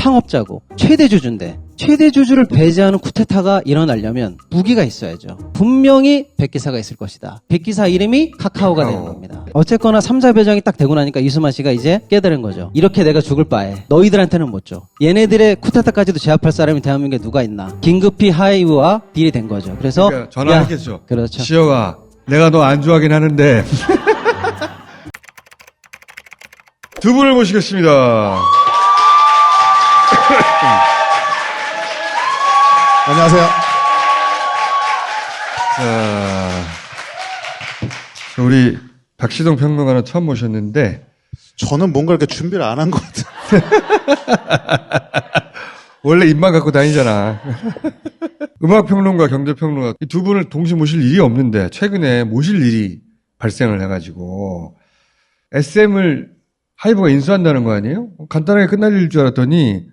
창업자고 최대 주주인데 최대 주주를 배제하는 쿠데타가 일어나려면 무기가 있어야죠. 분명히 백기사가 있을 것이다. 백기사 이름이 카카오가 되는 겁니다. 어쨌거나 3자 배정이 딱 되고 나니까 이수만 씨가 이제 깨달은 거죠. 이렇게 내가 죽을 바에 너희들한테는 못 줘. 얘네들의 쿠데타까지도 제압할 사람이 대한민국에 누가 있나. 긴급히 하이브와 딜이 된 거죠. 그래서 그러니까 전화했겠죠. 그렇죠. 시혁아, 내가 너 안 좋아하긴 하는데 두 분을 모시겠습니다. 안녕하세요. 자, 우리 박시동 평론가는 처음 모셨는데 저는 뭔가 이렇게 준비를 안 한 것 같아요. 원래 입만 갖고 다니잖아. 음악평론가, 경제평론가 이 두 분을 동시에 모실 일이 없는데 최근에 모실 일이 발생을 해가지고 SM을 하이브가 인수한다는 거 아니에요? 간단하게 끝날 일일 줄 알았더니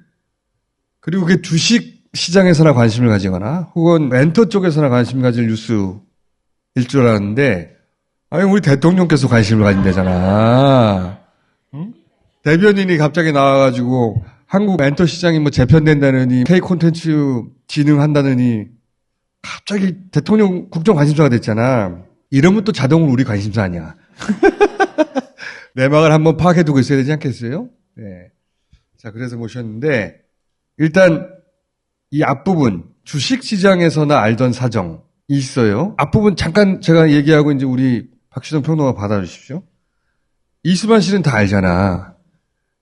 그리고 그게 주식 시장에서나 관심을 가지거나 혹은 엔터 쪽에서나 관심을 가질 뉴스일 줄 알았는데 아니 우리 대통령께서 관심을 가진다잖아. 응? 대변인이 갑자기 나와가지고 한국 엔터 시장이 뭐 재편된다느니 K 콘텐츠 진흥한다느니 갑자기 대통령 국정 관심사가 됐잖아. 이러면 또 자동으로 우리 관심사 아니야. 내막을 한번 파악해두고 있어야 되지 않겠어요? 네. 자, 그래서 모셨는데 일단 이 앞부분 주식시장에서나 알던 사정이 있어요. 앞부분 잠깐 제가 얘기하고 이제 우리 박시동 평론가 받아주십시오. 이수만 씨는 다 알잖아.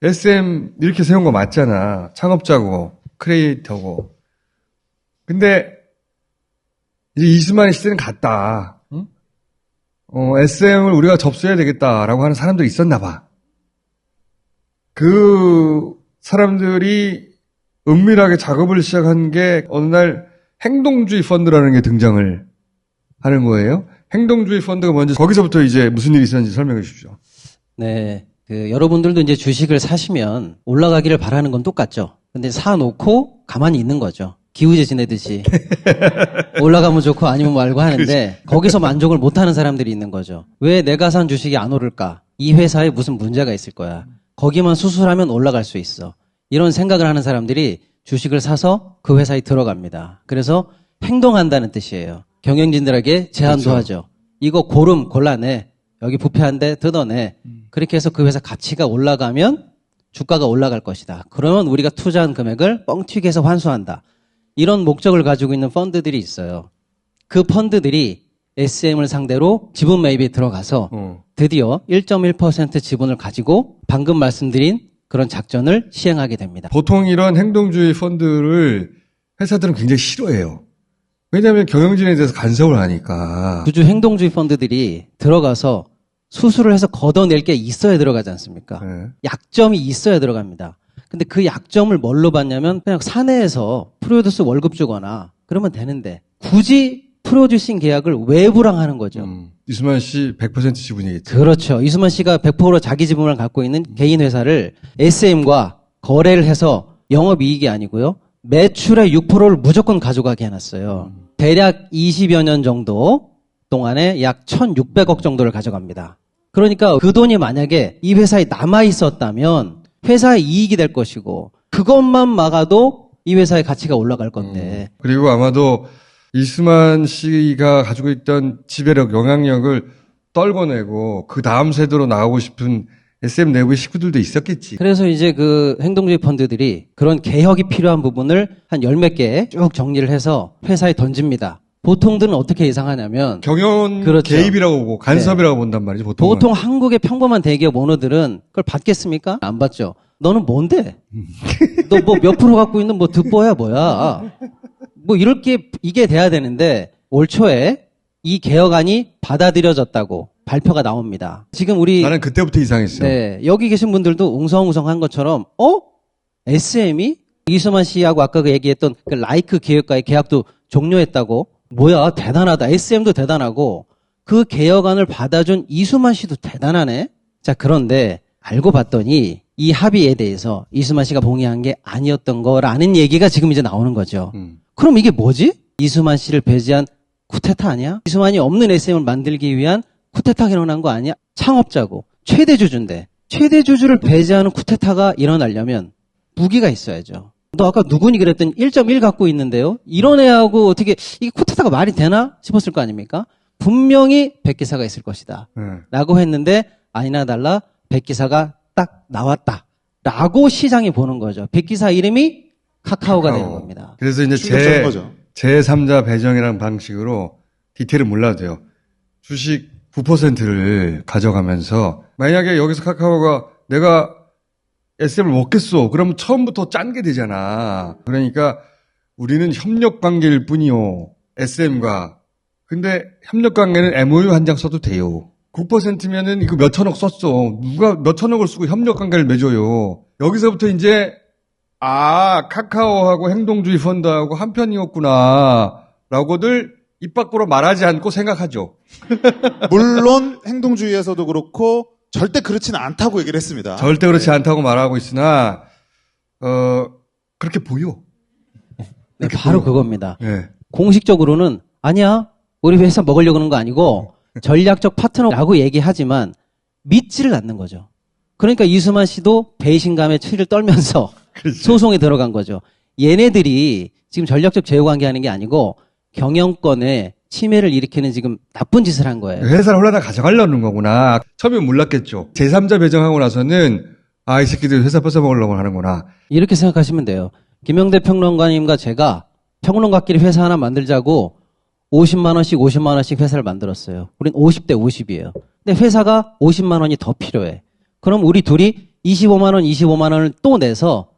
SM 이렇게 세운 거 맞잖아. 창업자고 크리에이터고. 근데 이제 이수만 씨 때는 갔다. 응? SM을 우리가 접수해야 되겠다라고 하는 사람들이 있었나 봐. 그 사람들이 은밀하게 작업을 시작한 게 어느 날 행동주의 펀드라는 게 등장을 하는 거예요. 행동주의 펀드가 뭔지 거기서부터 이제 무슨 일이 있었는지 설명해 주십시오. 네. 여러분들도 이제 주식을 사시면 올라가기를 바라는 건 똑같죠. 근데 사놓고 가만히 있는 거죠. 기우제 지내듯이. 올라가면 좋고 아니면 말고 하는데 거기서 만족을 못하는 사람들이 있는 거죠. 왜 내가 산 주식이 안 오를까? 이 회사에 무슨 문제가 있을 거야. 거기만 수술하면 올라갈 수 있어. 이런 생각을 하는 사람들이 주식을 사서 그 회사에 들어갑니다. 그래서 행동한다는 뜻이에요. 경영진들에게 제안도 그렇죠. 하죠. 이거 골라내. 여기 부패한데 뜯어내. 그렇게 해서 그 회사 가치가 올라가면 주가가 올라갈 것이다. 그러면 우리가 투자한 금액을 뻥튀기 해서 환수한다. 이런 목적을 가지고 있는 펀드들이 있어요. 그 펀드들이 SM을 상대로 지분 매입에 들어가서 드디어 1.1% 지분을 가지고 방금 말씀드린 그런 작전을 시행하게 됩니다. 보통 이런 행동주의 펀드를 회사들은 굉장히 싫어해요. 왜냐하면 경영진에 대해서 간섭을 하니까. 주주 행동주의 펀드들이 들어가서 수술을 해서 걷어낼 게 있어야 들어가지 않습니까? 네. 약점이 있어야 들어갑니다. 근데 그 약점을 뭘로 봤냐면 그냥 사내에서 프로듀스 월급 주거나 그러면 되는데 굳이 프로듀싱 계약을 외부랑 하는 거죠. 이수만 씨 100% 지분이겠죠. 그렇죠. 이수만 씨가 100% 자기 지분을 갖고 있는 개인 회사를 SM과 거래를 해서 영업이익이 아니고요. 매출의 6%를 무조건 가져가게 해놨어요. 대략 20여 년 정도 동안에 약 1,600억 정도를 가져갑니다. 그러니까 그 돈이 만약에 이 회사에 남아있었다면 회사의 이익이 될 것이고 그것만 막아도 이 회사의 가치가 올라갈 건데. 그리고 아마도 이수만 씨가 가지고 있던 지배력, 영향력을 떨궈내고 그 다음 세대로 나가고 싶은 SM 내부의 식구들도 있었겠지. 그래서 이제 그 행동주의 펀드들이 그런 개혁이 필요한 부분을 한 열 몇 개 쭉 정리를 해서 회사에 던집니다. 보통들은 어떻게 예상하냐면 경영 그렇죠. 개입이라고 보고 간섭이라고 본단 말이지 보통은. 보통 한국의 평범한 대기업 오너들은 그걸 받겠습니까? 안 받죠. 너는 뭔데? 너 뭐 몇 프로 갖고 있는 뭐 득보야 뭐야? 뭐 이렇게 이게 돼야 되는데 올 초에 이 개혁안이 받아들여졌다고 발표가 나옵니다. 지금 우리 나는 그때부터 이상했어. 네, 여기 계신 분들도 웅성웅성한 것처럼 SM이 이수만 씨하고 아까 그 얘기했던 그 라이크 기획과의 계약도 종료했다고? 뭐야 대단하다. SM도 대단하고 그 개혁안을 받아준 이수만 씨도 대단하네. 자, 그런데 알고 봤더니 이 합의에 대해서 이수만 씨가 동의한 게 아니었던 거라는 얘기가 지금 이제 나오는 거죠. 그럼 이게 뭐지? 이수만 씨를 배제한 쿠데타 아니야? 이수만이 없는 SM을 만들기 위한 쿠데타가 일어난 거 아니야? 창업자고 최대 주주인데 최대 주주를 배제하는 쿠데타가 일어나려면 무기가 있어야죠. 너 아까 누구니 그랬더니 1.1 갖고 있는데요. 이런 애하고 어떻게 이게 쿠데타가 말이 되나 싶었을 거 아닙니까? 분명히 백기사가 있을 것이다. 라고 했는데 아니나 달라 백기사가 딱 나왔다. 라고 시장이 보는 거죠. 백기사 이름이 카카오가 되는 겁니다. 그래서 이제 충격적인 거죠. 제3자 배정이라는 방식으로 디테일을 몰라도 돼요. 주식 9%를 가져가면서 만약에 여기서 카카오가 내가 SM을 먹겠어. 그러면 처음부터 짠 게 되잖아. 그러니까 우리는 협력 관계일 뿐이요. SM과. 근데 협력 관계는 MOU 한 장 써도 돼요. 9%면은 이거 몇 천억 썼어. 누가 몇 천억을 쓰고 협력 관계를 맺어요. 여기서부터 이제 카카오하고 행동주의 펀드하고 한편이었구나. 라고들 입 밖으로 말하지 않고 생각하죠. 물론 행동주의에서도 그렇고 절대 그렇지는 않다고 얘기를 했습니다. 절대 그렇지 않다고 말하고 있으나 그렇게 보여. 네, 바로 그겁니다. 네. 공식적으로는 아니야. 우리 회사 먹으려고 하는 거 아니고 전략적 파트너라고 얘기하지만 믿지를 않는 거죠. 그러니까 이수만 씨도 배신감에 치를 떨면서 그렇지. 소송에 들어간 거죠. 얘네들이 지금 전략적 제휴관계 하는 게 아니고 경영권에 침해를 일으키는 지금 나쁜 짓을 한 거예요. 회사를 홀라다 가져가려는 거구나. 처음엔 몰랐겠죠. 제3자 배정하고 나서는 이 새끼들 회사 뺏어먹으려고 하는구나. 이렇게 생각하시면 돼요. 김영대 평론가님과 제가 평론가끼리 회사 하나 만들자고 50만 원씩 회사를 만들었어요. 우린 50대 50이에요. 근데 회사가 50만 원이 더 필요해. 그럼 우리 둘이 25만 원을 또 내서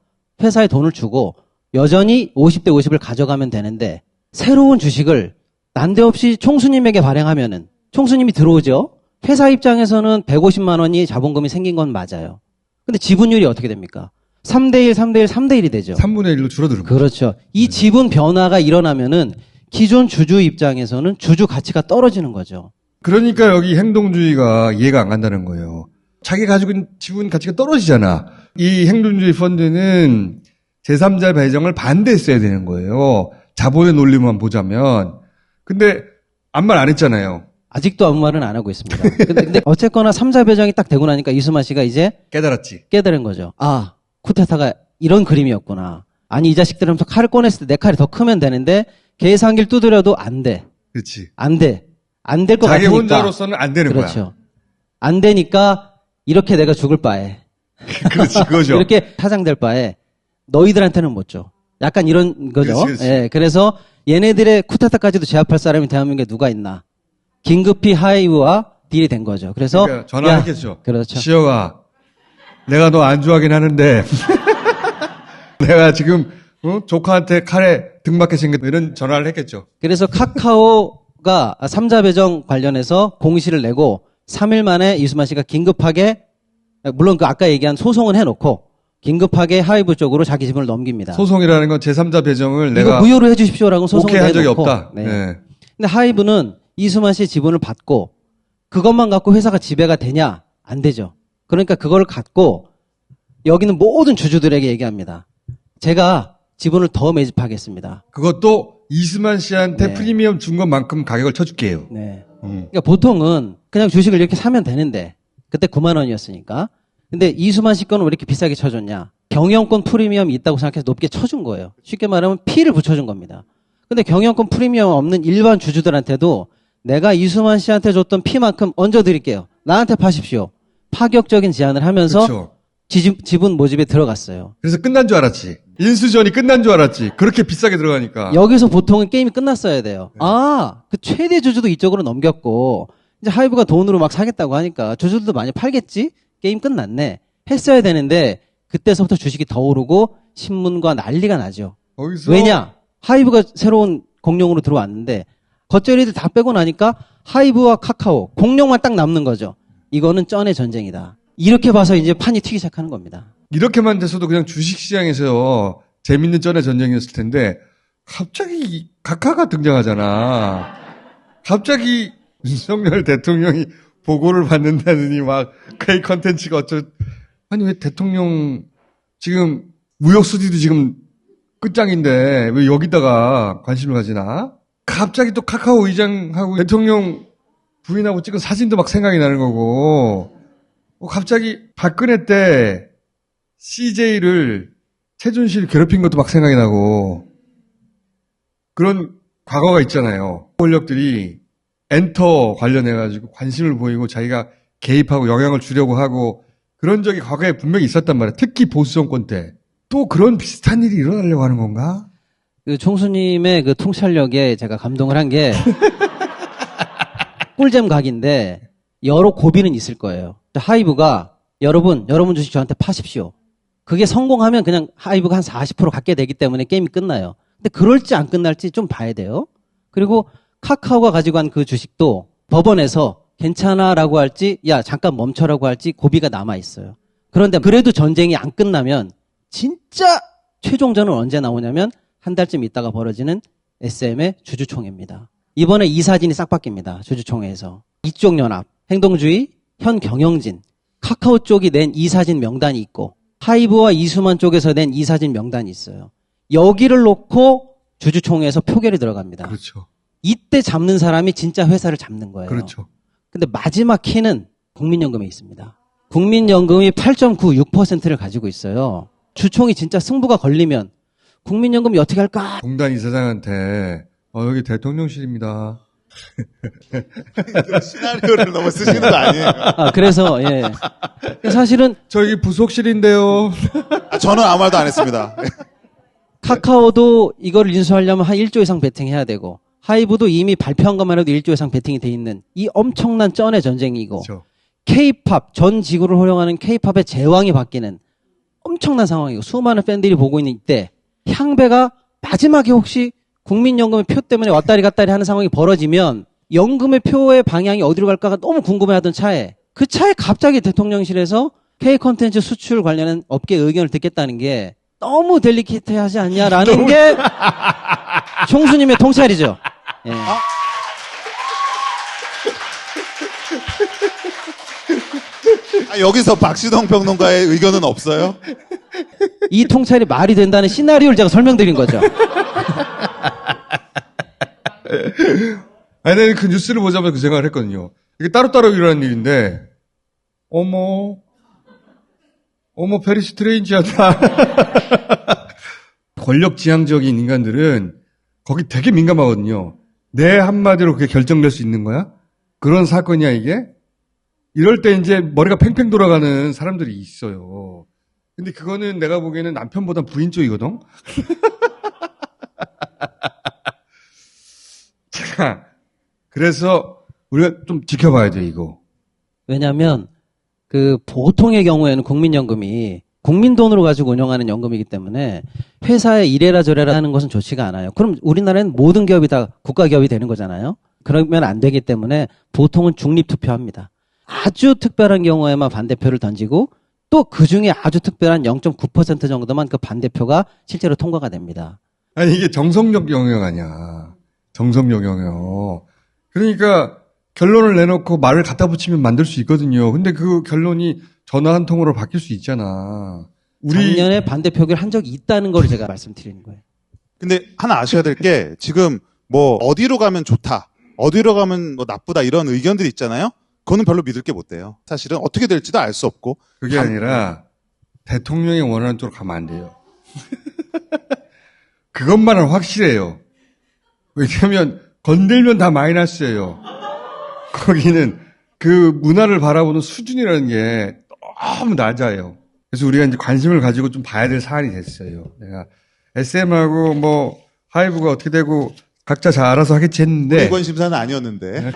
회사에 돈을 주고 여전히 50대 50을 가져가면 되는데 새로운 주식을 난데없이 총수님에게 발행하면은 총수님이 들어오죠. 회사 입장에서는 150만 원이 자본금이 생긴 건 맞아요. 근데 지분율이 어떻게 됩니까? 3대1, 3대1, 3대1이 되죠. 3분의 1로 줄어드는 거죠. 그렇죠. 이 지분 변화가 일어나면은 기존 주주 입장에서는 주주 가치가 떨어지는 거죠. 그러니까 여기 행동주의가 이해가 안 간다는 거예요. 자기 가지고 있는 지분 가치가 떨어지잖아. 이 행동주의 펀드는 제3자 배정을 반대했어야 되는 거예요. 자본의 논리만 보자면. 근데 아무 말 안 했잖아요. 아직도 아무 말은 안 하고 있습니다. 근데 어쨌거나 3자 배정이 딱 되고 나니까 이수만 씨가 이제 깨달았지. 깨달은 거죠. 쿠데타가 이런 그림이었구나. 아니 이 자식들 하면서 칼을 꺼냈을 때 내 칼이 더 크면 되는데 계산기를 두드려도 안 돼. 그렇지. 안 돼. 안 될 것 자기 같으니까. 혼자로서는 안 되는 거야. 그렇죠. 안 되니까 이렇게 내가 죽을 바에. 그렇지, 그거죠. 이렇게 타장될 바에 너희들한테는 못 줘. 약간 이런 거죠. 그렇지, 그렇지. 예, 그래서 얘네들의 쿠데타까지도 제압할 사람이 대한민국에 누가 있나. 긴급히 하이브와 딜이 된 거죠. 그래서 그러니까 전화했겠죠. 그렇죠. 시혁아, 내가 너 안 좋아하긴 하는데 내가 지금 조카한테 칼에 등맞게 생겼다 이런 전화를 했겠죠. 그래서 카카오가 3자 배정 관련해서 공시를 내고 3일 만에 이수만 씨가 긴급하게 물론 그 아까 얘기한 소송은 해놓고 긴급하게 하이브 쪽으로 자기 지분을 넘깁니다. 소송이라는 건 제3자 배정을 이거 내가 무효로 해주십시오라고 소송을 오케이 한 적이 내놓고. 없다. 네. 네. 근데 하이브는 이수만 씨의 지분을 받고 그것만 갖고 회사가 지배가 되냐? 안 되죠. 그러니까 그걸 갖고 여기는 모든 주주들에게 얘기합니다. 제가 지분을 더 매집하겠습니다. 그것도 이수만 씨한테 네. 프리미엄 준 것만큼 가격을 쳐줄게요. 네. 그러니까 보통은 그냥 주식을 이렇게 사면 되는데 그때 9만 원이었으니까. 근데 이수만 씨 거는 왜 이렇게 비싸게 쳐줬냐? 경영권 프리미엄이 있다고 생각해서 높게 쳐준 거예요. 쉽게 말하면 피를 붙여준 겁니다. 근데 경영권 프리미엄 없는 일반 주주들한테도 내가 이수만 씨한테 줬던 피만큼 얹어드릴게요. 나한테 파십시오. 파격적인 제안을 하면서 그렇죠. 지분 모집에 들어갔어요. 그래서 끝난 줄 알았지. 인수전이 끝난 줄 알았지. 그렇게 비싸게 들어가니까. 여기서 보통은 게임이 끝났어야 돼요. 그 최대 주주도 이쪽으로 넘겼고 이제 하이브가 돈으로 막 사겠다고 하니까 주주들도 많이 팔겠지? 게임 끝났네. 했어야 되는데 그때서부터 주식이 더 오르고 신문과 난리가 나죠. 거기서 왜냐? 하이브가 새로운 공룡으로 들어왔는데 겉절이들 다 빼고 나니까 하이브와 카카오 공룡만 딱 남는 거죠. 이거는 쩐의 전쟁이다. 이렇게 봐서 이제 판이 튀기 시작하는 겁니다. 이렇게만 돼서도 그냥 주식시장에서 재밌는 쩐의 전쟁이었을 텐데 갑자기 카카가 등장하잖아. 갑자기 윤석열 대통령이 보고를 받는다느니 막 K 컨텐츠가 아니 왜 대통령 지금 무역 수지도 지금 끝장인데 왜 여기다가 관심을 가지나? 갑자기 또 카카오 의장하고 대통령 부인하고 찍은 사진도 막 생각이 나는 거고 갑자기 박근혜 때 CJ를 최준실 괴롭힌 것도 막 생각이 나고 그런 과거가 있잖아요. 권력들이 엔터 관련해가지고 관심을 보이고 자기가 개입하고 영향을 주려고 하고 그런 적이 과거에 분명히 있었단 말이에요. 특히 보수 정권 때. 또 그런 비슷한 일이 일어나려고 하는 건가? 그 총수님의 그 통찰력에 제가 감동을 한 게 꿀잼 각인데 여러 고비는 있을 거예요. 하이브가 여러분 주식 저한테 파십시오. 그게 성공하면 그냥 하이브가 한 40% 갖게 되기 때문에 게임이 끝나요. 근데 그럴지 안 끝날지 좀 봐야 돼요. 그리고 카카오가 가지고 간 그 주식도 법원에서 괜찮아라고 할지 야 잠깐 멈춰라고 할지 고비가 남아 있어요. 그런데 그래도 전쟁이 안 끝나면 진짜 최종전은 언제 나오냐면 한 달쯤 있다가 벌어지는 SM의 주주총회입니다. 이번에 이사진이 싹 바뀝니다. 주주총회에서. 이쪽 연합, 행동주의, 현경영진, 카카오 쪽이 낸 이사진 명단이 있고 하이브와 이수만 쪽에서 낸 이사진 명단이 있어요. 여기를 놓고 주주총회에서 표결이 들어갑니다. 그렇죠. 이때 잡는 사람이 진짜 회사를 잡는 거예요. 그렇죠. 근데 마지막 키는 국민연금에 있습니다. 국민연금이 8.96%를 가지고 있어요. 주총이 진짜 승부가 걸리면 국민연금이 어떻게 할까? 공단 이사장한테 여기 대통령실입니다. 시나리오를 너무 쓰시는 거 아니에요? 그래서 예. 사실은 저기 부속실인데요. 저는 아무 말도 안 했습니다. 카카오도 이걸 인수하려면 한 1조 이상 베팅해야 되고 하이브도 이미 발표한 것만 해도 1조 이상 베팅이 돼 있는 이 엄청난 쩐의 전쟁이고 그렇죠. K-팝 전 지구를 호령하는 K-팝의 제왕이 바뀌는 엄청난 상황이고 수많은 팬들이 보고 있는 이때 향배가 마지막에 혹시 국민연금의 표 때문에 왔다리 갔다리 하는 상황이 벌어지면 연금의 표의 방향이 어디로 갈까가 너무 궁금해하던 차에 그 차에 갑자기 대통령실에서 K-컨텐츠 수출 관련한 업계 의견을 듣겠다는 게 너무 델리케이트하지 않냐라는 게 총수님의 통찰이죠. 예. 여기서 박시동 평론가의 의견은 없어요? 이 통찰이 말이 된다는 시나리오를 제가 설명드린 거죠. 아니, 나는 그 뉴스를 보자마자 그 생각을 했거든요. 이게 따로따로 일어난 일인데, 어머, 페리 스트레인지하다. 권력지향적인 인간들은 거기 되게 민감하거든요. 내 한마디로 그게 결정될 수 있는 거야? 그런 사건이야, 이게? 이럴 때 이제 머리가 팽팽 돌아가는 사람들이 있어요. 근데 그거는 내가 보기에는 남편보다 부인 쪽이거든? 자, 그래서 우리가 좀 지켜봐야 돼, 이거. 왜냐하면 그 보통의 경우에는 국민연금이 국민 돈으로 가지고 운영하는 연금이기 때문에 회사에 이래라 저래라 하는 것은 좋지가 않아요. 그럼 우리나라는 모든 기업이 다 국가 기업이 되는 거잖아요. 그러면 안 되기 때문에 보통은 중립 투표합니다. 아주 특별한 경우에만 반대표를 던지고 또 그중에 아주 특별한 0.9% 정도만 그 반대표가 실제로 통과가 됩니다. 아니, 이게 정성력 영역 아니야. 정성력 영역. 그러니까 결론을 내놓고 말을 갖다 붙이면 만들 수 있거든요. 근데 그 결론이 전화 한 통으로 바뀔 수 있잖아. 작년에 반대 표결 한 적이 있다는 걸 제가 말씀드리는 거예요. 근데 하나 아셔야 될 게 지금 뭐 어디로 가면 좋다, 어디로 가면 뭐 나쁘다 이런 의견들이 있잖아요. 그거는 별로 믿을 게 못 돼요. 사실은 어떻게 될지도 알 수 없고. 그게 아니라 대통령이 원하는 쪽으로 가면 안 돼요. 그것만은 확실해요. 왜냐하면 건들면 다 마이너스예요. 거기는 그 문화를 바라보는 수준이라는 게 너무 낮아요. 그래서 우리가 이제 관심을 가지고 좀 봐야 될 사안이 됐어요. 내가 SM하고 뭐 하이브가 어떻게 되고 각자 잘 알아서 하겠지 했는데 이번 심사는 아니었는데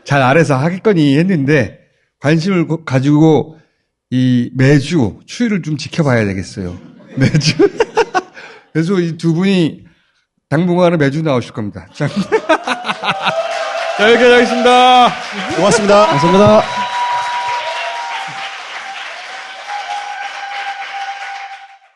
잘 알아서 하겠거니 했는데 관심을 가지고 이 매주 추이를 좀 지켜봐야 되겠어요. 매주. 그래서 이 두 분이 당분간은 매주 나오실 겁니다. 자, 여기까지 하겠습니다. 고맙습니다. 감사합니다.